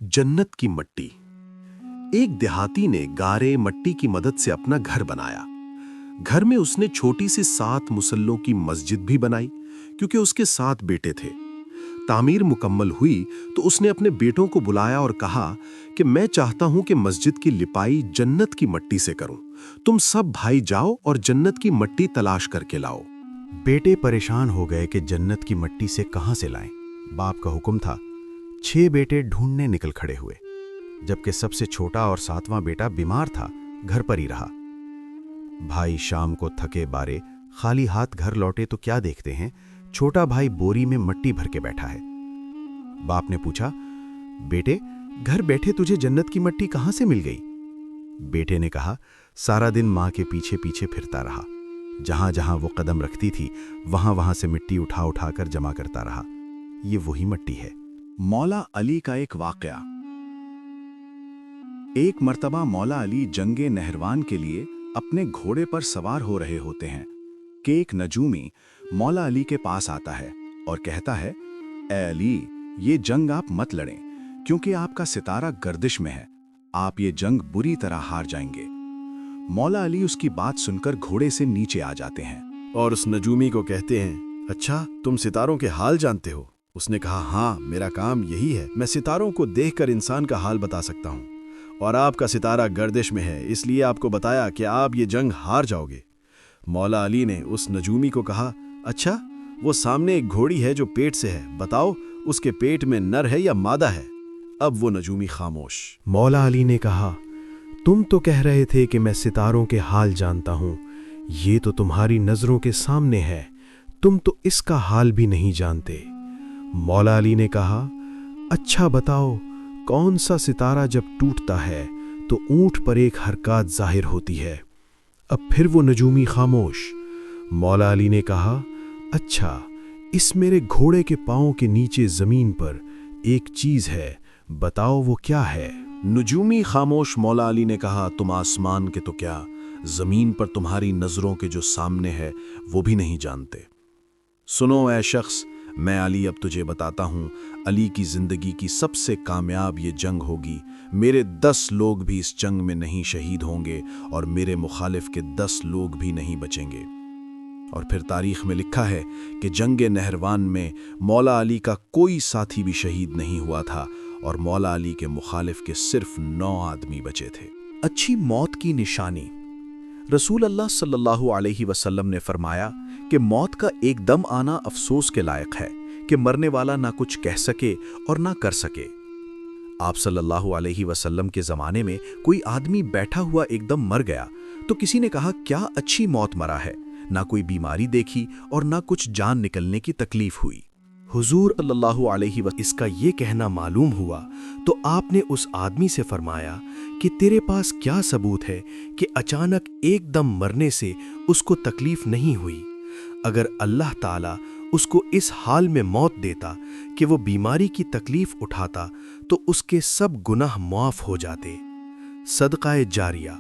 जन्नत की मट्टी। एक देहाती ने गारे मट्टी की मदद से अपना घर बनाया। घर में उसने छोटी सी 7 मुसल्लों की मस्जिद भी बनाई, क्योंकि उसके 7 बेटे थे। तामीर मुकम्मल हुई तो उसने अपने बेटों को बुलाया और कहा कि मैं चाहता हूं कि मस्जिद की लिपाई जन्नत की मट्टी से करूं। तुम सब भाई जाओ और जन्नत की मट्टी तलाश करके लाओ। बेटे परेशान हो गए कि जन्नत की मट्टी से कहां से लाएं। बाप का हुक्म था। 6 बेटे ढूंढने निकल खड़े हुए, जबकि सबसे छोटा और 7वां बेटा बीमार था, घर पर ही रहा। भाई शाम को थके बारे खाली हाथ घर लौटे तो क्या देखते हैं, छोटा भाई बोरी में मट्टी भर के बैठा है। बाप ने पूछा, बेटे घर बैठे तुझे जन्नत की मट्टी कहां से मिल गई? बेटे ने कहा, सारा दिन मां के पीछे पीछे फिरता रहा। जहां जहां वो कदम रखती थी वहां वहां से मिट्टी उठा उठा कर जमा करता रहा। ये वही मट्टी है। मौला अली का एक वाकया। एक मर्तबा मौला अली जंगे नहरवान के लिए अपने घोड़े पर सवार हो रहे होते हैं कि एक नजूमी मौला अली के पास आता है और कहता है, ए अली, ये जंग आप मत लड़ें, क्योंकि आपका सितारा गर्दिश में है। आप ये जंग बुरी तरह हार जाएंगे। मौला अली उसकी बात सुनकर घोड़े से नीचे आ जाते हैं और उस नजूमी को कहते हैं, अच्छा तुम सितारों के हाल जानते हो? उसने कहा, हाँ मेरा काम यही है, मैं सितारों को देखकर इंसान का हाल बता सकता हूँ, और आपका सितारा गर्दिश में है, इसलिए आपको बताया कि आप ये जंग हार जाओगे। मौला अली ने उस नजूमी को कहा, अच्छा वो सामने एक घोड़ी है जो पेट से है, बताओ उसके पेट में नर है या मादा है? अब वो नजूमी खामोश। मौला अली ने कहा, तुम तो कह रहे थे कि मैं सितारों के हाल जानता हूँ, ये तो तुम्हारी नजरों के सामने है, तुम तो इसका हाल भी नहीं जानते। मौला अली ने कहा, अच्छा बताओ, कौन सा सितारा जब टूटता है तो ऊंट पर एक हरकत जाहिर होती है? अब फिर वो नजूमी खामोश। मौला अली ने कहा, अच्छा इस मेरे घोड़े के पांव के नीचे जमीन पर एक चीज है, बताओ वो क्या है? नजूमी खामोश। मौला अली ने कहा, तुम आसमान के तो क्या, जमीन पर तुम्हारी नजरों के जो सामने है वो भी नहीं जानते। सुनो ऐ शख्स, मैं अली अब तुझे बताता हूँ, अली की जिंदगी की सबसे कामयाब ये जंग होगी। मेरे 10 लोग भी इस जंग में नहीं शहीद होंगे और मेरे मुखालिफ के 10 लोग भी नहीं बचेंगे। और फिर तारीख में लिखा है कि जंगे नहरवान में मौला अली का कोई साथी भी शहीद नहीं हुआ था और मौला अली के मुखालिफ के सिर्फ 9 आदमी बचे थे। अच्छी मौत की निशानी। रसूल अल्लाह सल्लल्लाहु अलैहि वसल्लम ने फरमाया कि मौत का एकदम आना अफसोस के लायक है कि मरने वाला ना कुछ कह सके और ना कर सके। आप सल्लल्लाहु अलैहि वसल्लम के ज़माने में कोई आदमी बैठा हुआ एकदम मर गया तो किसी ने कहा, क्या अच्छी मौत मरा है, ना कोई बीमारी देखी और ना कुछ जान निकलने की तकलीफ हुई। हुजूर सल्लल्लाहु अलैहि वसल्लम इसका ये कहना मालूम हुआ तो आपने उस आदमी से फरमाया कि तेरे पास क्या सबूत है कि अचानक एकदम मरने से उसको तकलीफ नहीं हुई? अगर अल्लाह ताला उसको इस हाल में मौत देता कि वो बीमारी की तकलीफ उठाता तो उसके सब गुनाह माफ हो जाते। सदक़ाए जारिया।